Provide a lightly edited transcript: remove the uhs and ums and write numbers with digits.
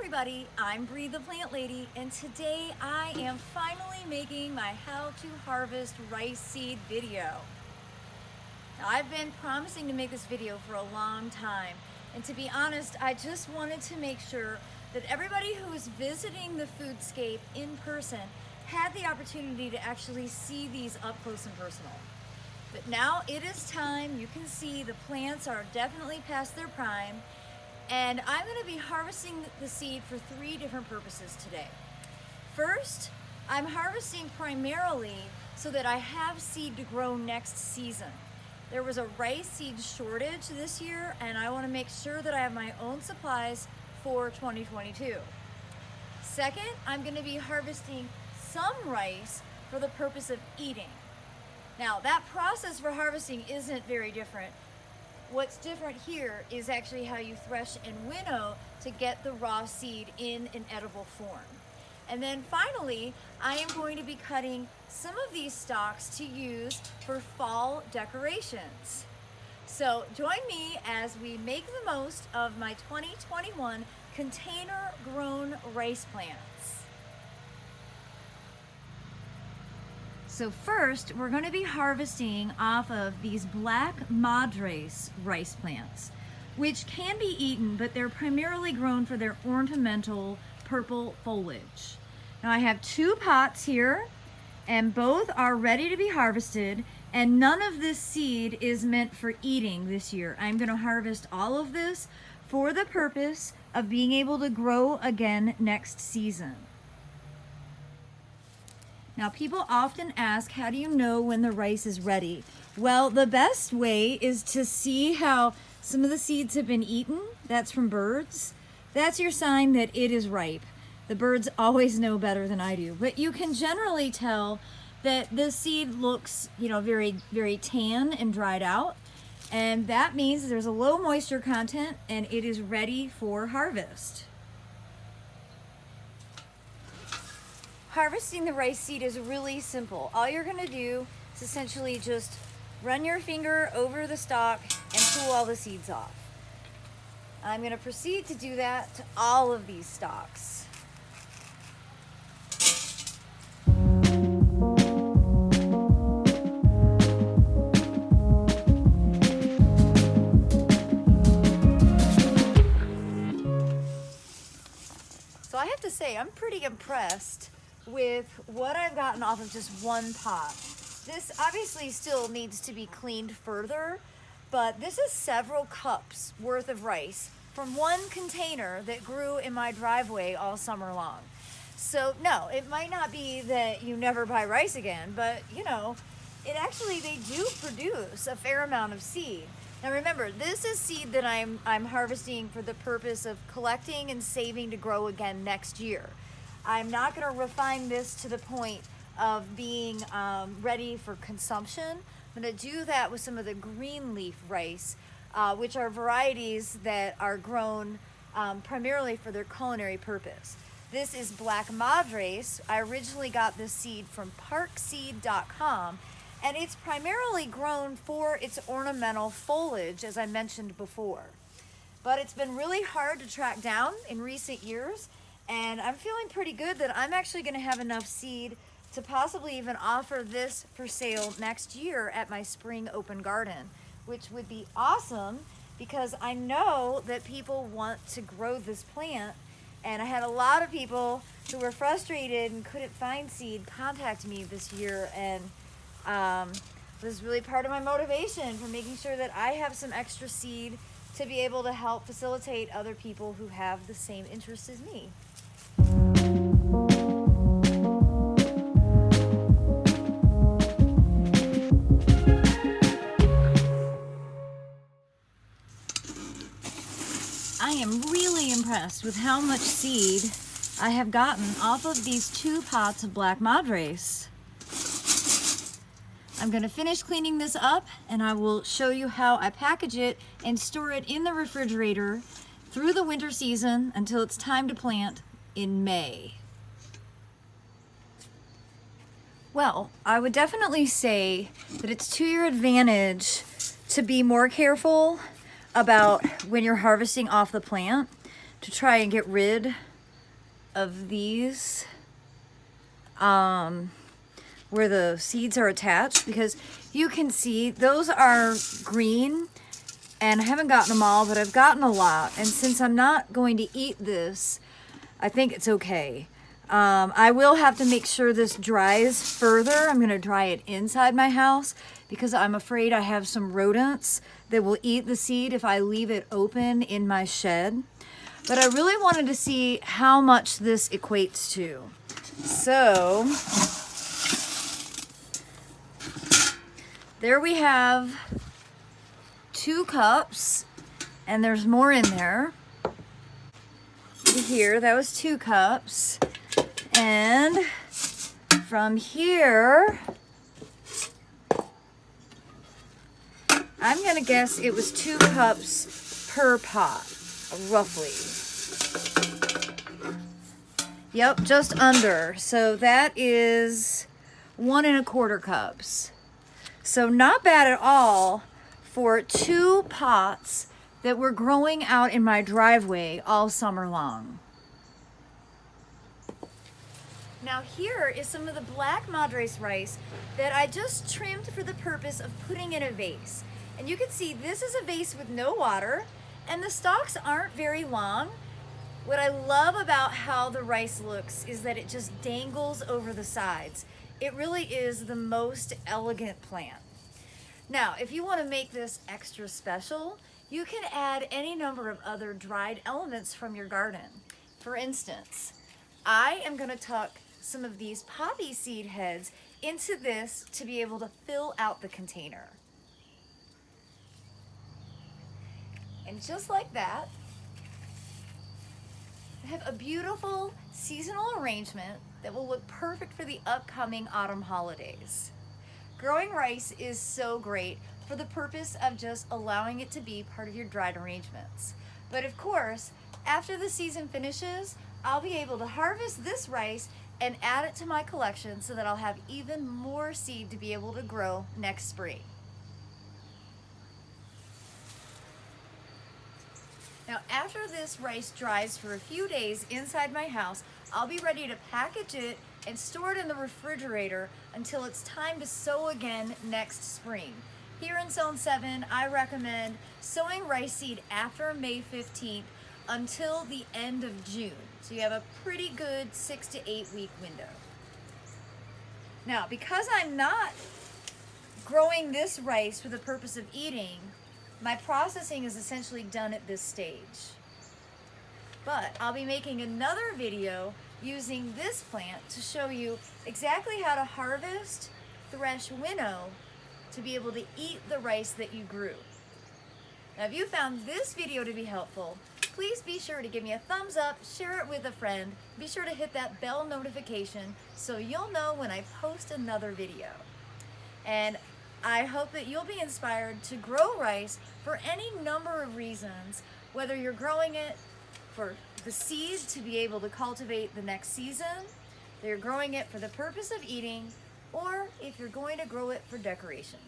everybody, I'm Bree the Plant Lady, and today I am finally making my how to harvest rice seed video. Now, I've been promising to make this video for a long time, and to be honest, I just wanted to make sure that everybody who is visiting the Foodscape in person had the opportunity to actually see these up close and personal. But now it is time. You can see the plants are definitely past their prime. And I'm going to be harvesting the seed for three different purposes today. First, I'm harvesting primarily so that I have seed to grow next season. There was a rice seed shortage this year, and I want to make sure that I have my own supplies for 2022. Second, I'm going to be harvesting some rice for the purpose of eating. Now, that process for harvesting isn't very different. What's different here is actually how you thresh and winnow to get the raw seed in an edible form. And then finally, I am going to be cutting some of these stalks to use for fall decorations. So join me as we make the most of my 2021 container grown rice plants. So first, we're going to be harvesting off of these Black Madres rice plants, which can be eaten, but they're primarily grown for their ornamental purple foliage. Now I have two pots here, and both are ready to be harvested, and none of this seed is meant for eating this year. I'm going to harvest all of this for the purpose of being able to grow again next season. Now, people often ask, how do you know when the rice is ready? Well, the best way is to see how some of the seeds have been eaten. That's from birds. That's your sign that it is ripe. The birds always know better than I do. But you can generally tell that the seed looks, very, very tan and dried out. And that means there's a low moisture content and it is ready for harvest. Harvesting the rice seed is really simple. All you're going to do is essentially just run your finger over the stalk and pull all the seeds off. I'm going to proceed to do that to all of these stalks. So I have to say, I'm pretty impressed with what I've gotten off of just one pot. This obviously still needs to be cleaned further, but this is several cups worth of rice from one container that grew in my driveway all summer long. So no, it might not be that you never buy rice again, but they do produce a fair amount of seed. Now remember, this is seed that I'm harvesting for the purpose of collecting and saving to grow again next year. I'm not going to refine this to the point of being ready for consumption. I'm going to do that with some of the green leaf rice, which are varieties that are grown primarily for their culinary purpose. This is Black Madres. I originally got this seed from parkseed.com, and it's primarily grown for its ornamental foliage, as I mentioned before. But it's been really hard to track down in recent years, and I'm feeling pretty good that I'm actually going to have enough seed to possibly even offer this for sale next year at my spring open garden, which would be awesome because I know that people want to grow this plant. And I had a lot of people who were frustrated and couldn't find seed contact me this year, and this is really part of my motivation for making sure that I have some extra seed to be able to help facilitate other people who have the same interests as me. I am really impressed with how much seed I have gotten off of these two pots of Black Madres. I'm going to finish cleaning this up, and I will show you how I package it and store it in the refrigerator through the winter season until it's time to plant in May. Well, I would definitely say that it's to your advantage to be more careful about when you're harvesting off the plant, to try and get rid of these where the seeds are attached, because you can see those are green, and I haven't gotten them all, but I've gotten a lot. And since I'm not going to eat this, I think it's okay. I will have to make sure this dries further. I'm going to dry it inside my house because I'm afraid I have some rodents that will eat the seed if I leave it open in my shed. But I really wanted to see how much this equates to. So there we have 2 cups, and there's more in there. Here, that was 2 cups. And from here, I'm gonna guess it was 2 cups per pot, roughly. Yep, just under. So that is 1 1/4 cups. So not bad at all for 2 pots that were growing out in my driveway all summer long. Now here is some of the black madres rice that I just trimmed for the purpose of putting in a vase. And you can see this is a vase with no water, and the stalks aren't very long. What I love about how the rice looks is that it just dangles over the sides. It really is the most elegant plant. Now, if you want to make this extra special, you can add any number of other dried elements from your garden. For instance, I am going to tuck some of these poppy seed heads into this to be able to fill out the container. And just like that, I have a beautiful seasonal arrangement that will look perfect for the upcoming autumn holidays. Growing rice is so great for the purpose of just allowing it to be part of your dried arrangements. But of course, after the season finishes, I'll be able to harvest this rice and add it to my collection so that I'll have even more seed to be able to grow next spring. Now, after this rice dries for a few days inside my house, I'll be ready to package it and store it in the refrigerator until it's time to sow again next spring. Here in Zone 7, I recommend sowing rice seed after May 15th until the end of June. So you have a pretty good 6 to 8 week window. Now, because I'm not growing this rice for the purpose of eating, my processing is essentially done at this stage. But I'll be making another video using this plant to show you exactly how to harvest, thresh, winnow to be able to eat the rice that you grew. Now, if you found this video to be helpful, please be sure to give me a thumbs up, share it with a friend, be sure to hit that bell notification so you'll know when I post another video. And I hope that you'll be inspired to grow rice for any number of reasons, whether you're growing it for the seed to be able to cultivate the next season, that you're growing it for the purpose of eating, or if you're going to grow it for decoration.